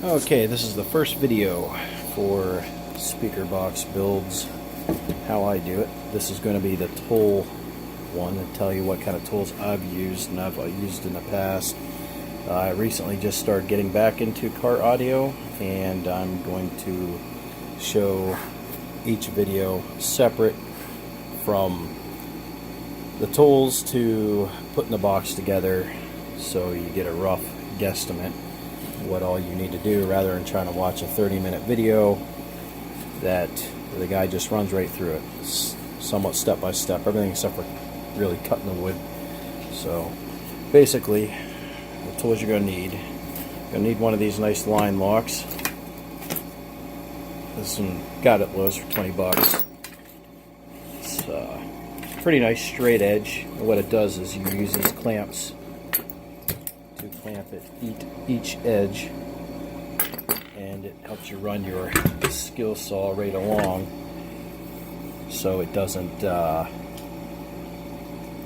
Okay, this is the first video for speaker box builds, how I do it. This is going to be the tool one to tell you what kind of tools I've used and I've used in the past. I recently just started getting back into car audio, and I'm going to show each video separate from the tools to putting the box together, so you get a rough guesstimate what all you need to do, rather than trying to watch a 30-minute video that the guy just runs right through it. It's somewhat step by step, everything except for really cutting the wood. So basically, the tools you're going to need. You're going to need one of these nice line locks. This one got at Lowe's for 20 bucks. It's pretty nice straight edge. And what it does is you use these clamps to clamp it each edge, and it helps you run your skill saw right along, so it doesn't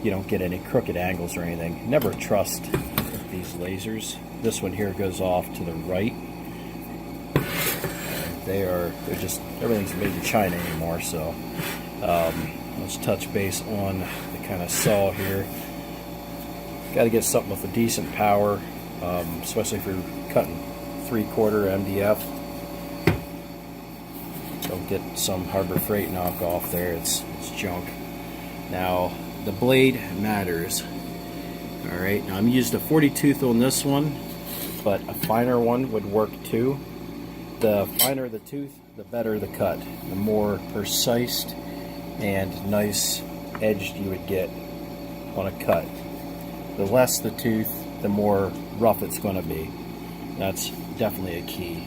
you don't get any crooked angles or anything. Never trust these lasers. This one here goes off to the right. They're just, everything's made in China anymore, so let's touch base on the kind of saw here. Got to get something with a decent power, especially if you're cutting 3/4 MDF. Don't get some Harbor Freight knockoff there, it's junk. Now, the blade matters. Alright, now I'm used a 40 tooth on this one, but a finer one would work too. The finer the tooth, the better the cut. The more precise and nice edged you would get on a cut. The less the tooth, the more rough it's going to be. That's definitely a key.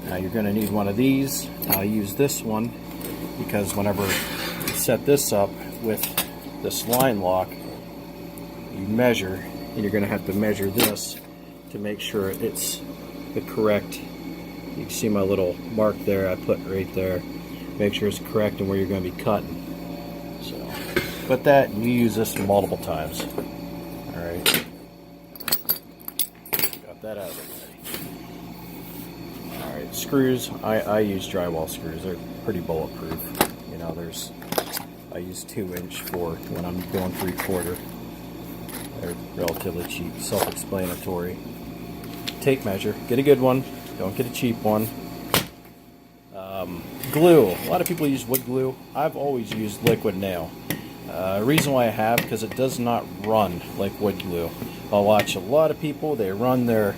Now you're going to need one of these. I use this one because whenever you set this up with this line lock, you measure, and you're going to have to measure this to make sure it's the correct. You can see my little mark there I put right there. Make sure it's correct and where you're going to be cutting. So put that, and you use this multiple times. Alright, got that out of the way. Alright, screws, I use drywall screws. They're pretty bulletproof. You know, I use 2-inch for when I'm going 3/4. They're relatively cheap, self-explanatory. Tape measure, get a good one, don't get a cheap one. Glue, a lot of people use wood glue. I've always used liquid nail. Reason why I have, because it does not run like wood glue. I'll watch a lot of people, they run a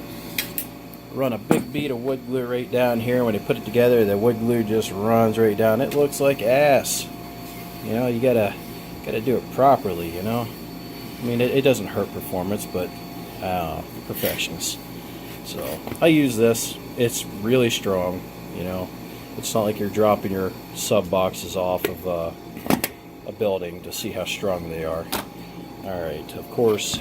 big bead of wood glue right down here. When they put it together, the wood glue just runs right down. It looks like ass. You know, you gotta do it properly, you know. I mean, it doesn't hurt performance, but perfections. So I use this. It's really strong, you know. It's not like you're dropping your sub boxes off of a building to see how strong they are. Alright, of course,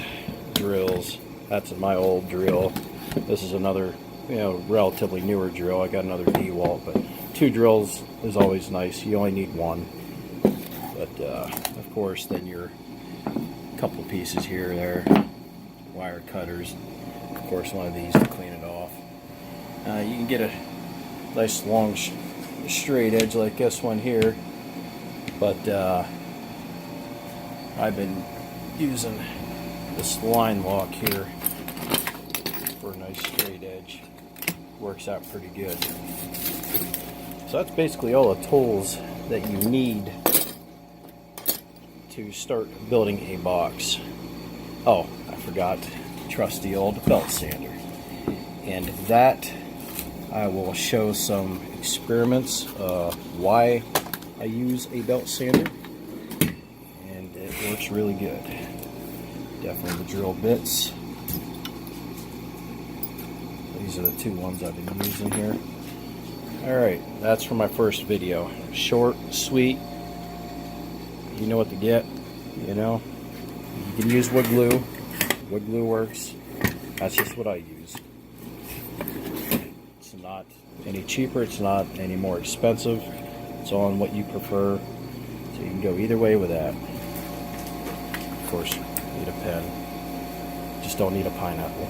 drills. That's my old drill. This is another, you know, relatively newer drill. I got another DeWalt, but 2 drills is always nice. You only need 1. But of course, then your couple pieces here or there, wire cutters. Of course, one of these to clean it off. You can get a nice long straight edge like this one here, but I've been using this line lock here for a nice straight edge. Works out pretty good. So that's basically all the tools that you need to start building a box. Oh, I forgot, trusty old belt sander. And that I will show some experiments why I use a belt sander, and it works really good. Definitely the drill bits. These are the 2 ones I've been using here. Alright, that's for my first video. Short, sweet. You know what to get, you know. You can use wood glue. Wood glue works. That's just what I use. It's not any cheaper, it's not any more expensive. It's on what you prefer. So you can go either way with that. Of course, you need a pen. Just don't need a pineapple.